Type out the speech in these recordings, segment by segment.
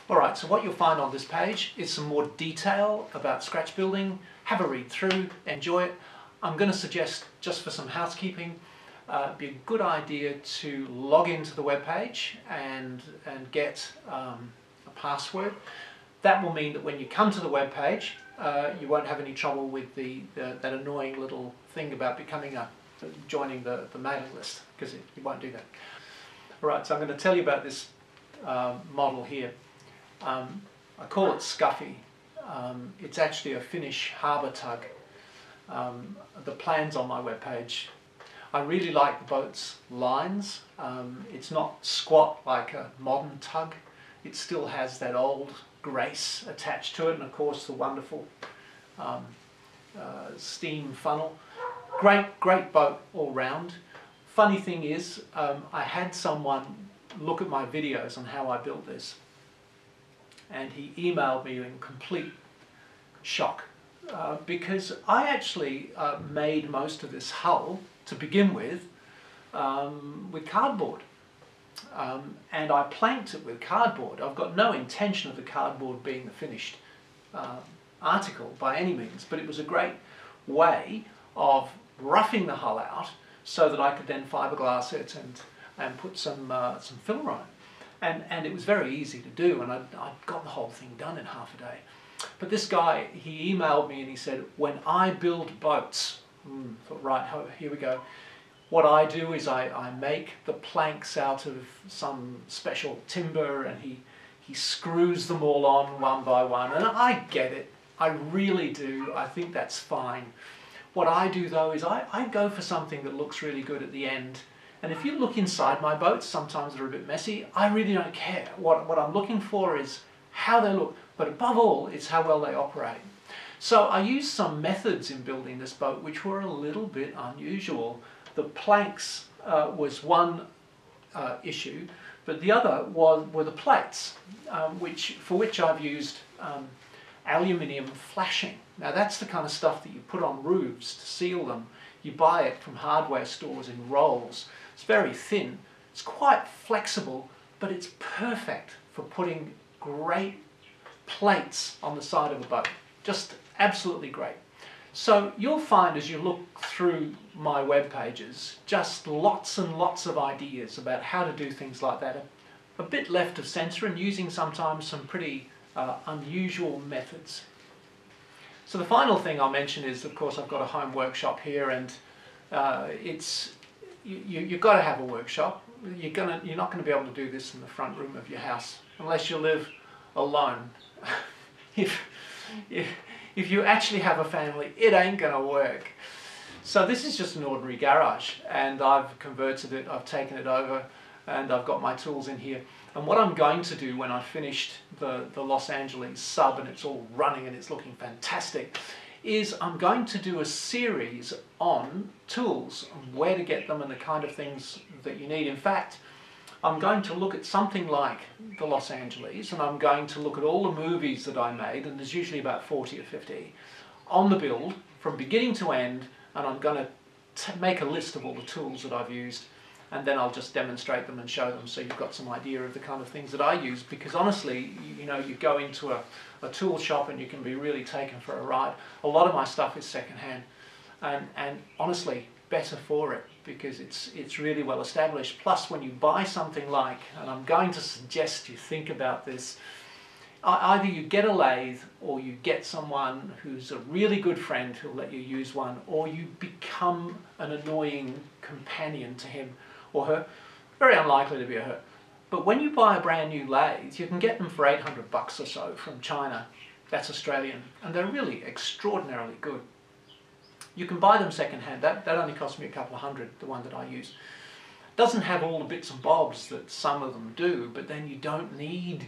Alright, so what you'll find on this page is some more detail about scratch building. Have a read through, enjoy it. I'm going to suggest, just for some housekeeping, it'd be a good idea to log into the web page and get a password. That will mean that when you come to the web page, you won't have any trouble with that annoying little thing about joining the mailing list, because you won't do that. Alright, so I'm going to tell you about this model here. I call it Scuffy. It's actually a Finnish harbour tug. The plan's on my webpage. I really like the boat's lines. It's not squat like a modern tug. It still has that old grace attached to it, and of course the wonderful steam funnel. Great boat all round. Funny thing is, I had someone look at my videos on how I built this, and he emailed me in complete shock because I actually made most of this hull to begin with cardboard, and I planked it with cardboard. I've got no intention of the cardboard being the finished article by any means, but it was a great way of roughing the hull out so that I could then fiberglass it and put some filler on it. And it was very easy to do, and I'd got the whole thing done in half a day. But this guy, he emailed me and he said, when I build boats, thought, right, here we go. What I do is I make the planks out of some special timber, and he screws them all on one by one, and I get it. I really do. I think that's fine. What I do though is I go for something that looks really good at the end. And if you look inside my boats, sometimes they're a bit messy. I really don't care. What I'm looking for is how they look, but above all, it's how well they operate. So I used some methods in building this boat which were a little bit unusual. The planks was one issue, but the other were the plates, for which I've used aluminium flashing. Now that's the kind of stuff that you put on roofs to seal them. You buy it from hardware stores in rolls. It's very thin, it's quite flexible, but it's perfect for putting great plates on the side of a boat. Just absolutely great. So you'll find as you look through my web pages, just lots and lots of ideas about how to do things like that. A bit left of centre, and using sometimes some pretty unusual methods. So the final thing I'll mention is, of course, I've got a home workshop here, and you've got to have a workshop. You're not going to be able to do this in the front room of your house unless you live alone. If you actually have a family, it ain't going to work. So this is just an ordinary garage, and I've converted it, I've taken it over, and I've got my tools in here. And what I'm going to do when I've finished the Los Angeles sub and it's all running and it's looking fantastic, is I'm going to do a series on tools, on where to get them and the kind of things that you need. In fact, I'm going to look at something like the Los Angeles, and I'm going to look at all the movies that I made, and there's usually about 40 or 50, on the build from beginning to end, and I'm going to make a list of all the tools that I've used, and then I'll just demonstrate them and show them so you've got some idea of the kind of things that I use. Because honestly, you know, you go into a tool shop and you can be really taken for a ride. A lot of my stuff is secondhand, and honestly, better for it, because it's really well established. Plus, when you buy something like, and I'm going to suggest you think about this, either you get a lathe, or you get someone who's a really good friend who'll let you use one, or you become an annoying companion to him or her. Very unlikely to be a her. But when you buy a brand new lathe, you can get them for 800 bucks or so from China. That's Australian, and they're really extraordinarily good. You can buy them secondhand. That only cost me a couple of hundred, the one that I use. Doesn't have all the bits and bobs that some of them do, but then you don't need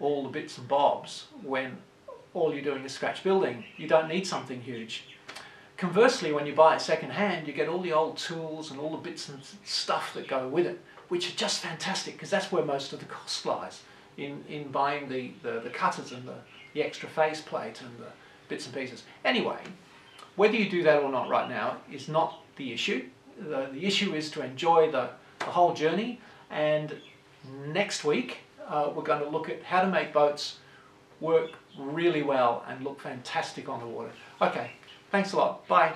all the bits and bobs when all you're doing is scratch building. You don't need something huge. Conversely, when you buy it secondhand, you get all the old tools and all the bits and stuff that go with it, which are just fantastic, because that's where most of the cost lies, in buying the cutters and the extra face plate and the bits and pieces. Anyway, whether you do that or not right now is not the issue. The issue is to enjoy the whole journey, and next week we're going to look at how to make boats work really well and look fantastic on the water. Okay, thanks a lot. Bye.